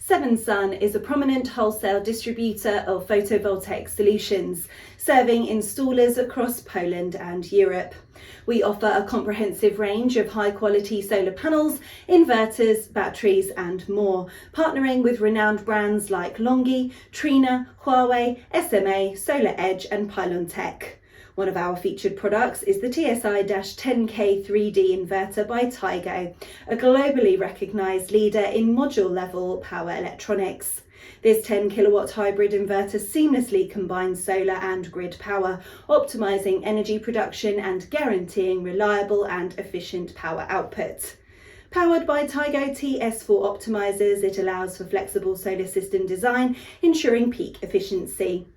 Seven Sun is a prominent wholesale distributor of photovoltaic solutions, serving installers across Poland and Europe. We offer a comprehensive range of high-quality solar panels, inverters, batteries and more, partnering with renowned brands like Longi, Trina, Huawei, SMA, Solar Edge and Pylon Tech. One of our featured products is the TSI 10K3D inverter by Tigo, a globally recognised leader in module-level power electronics. This 10 kilowatt hybrid inverter seamlessly combines solar and grid power, optimising energy production and guaranteeing reliable and efficient power output. Powered by Tigo TSI 10K3D, it allows for flexible solar system design, ensuring peak efficiency.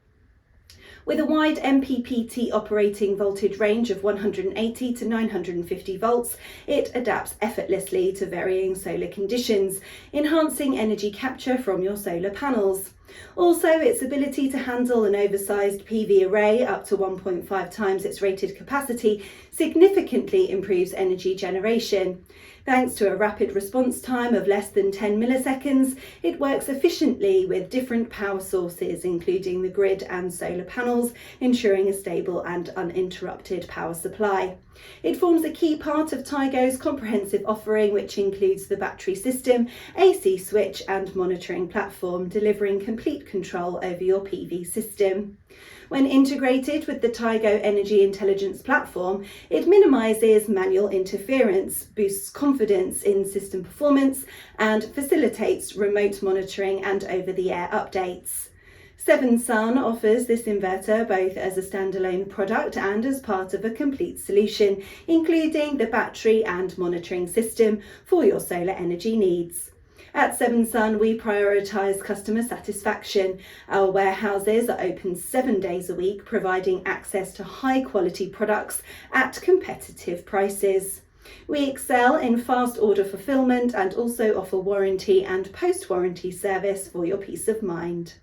With a wide MPPT operating voltage range of 180 to 950 volts, it adapts effortlessly to varying solar conditions, enhancing energy capture from your solar panels. Also, its ability to handle an oversized PV array up to 1.5 times its rated capacity significantly improves energy generation. Thanks to a rapid response time of less than 10 milliseconds, it works efficiently with different power sources, including the grid and solar panels, ensuring a stable and uninterrupted power supply. It forms a key part of Tigo's comprehensive offering, which includes the battery system, AC switch and monitoring platform, delivering complete control over your PV system. When integrated with the Tigo Energy Intelligence platform, it minimises manual interference, boosts confidence in system performance, and facilitates remote monitoring and over-the-air updates. Seven Sun offers this inverter both as a standalone product and as part of a complete solution, including the battery and monitoring system for your solar energy needs. At Seven Sun, we prioritise customer satisfaction. Our warehouses are open 7 days a week, providing access to high-quality products at competitive prices. We excel in fast order fulfilment and also offer warranty and post-warranty service for your peace of mind.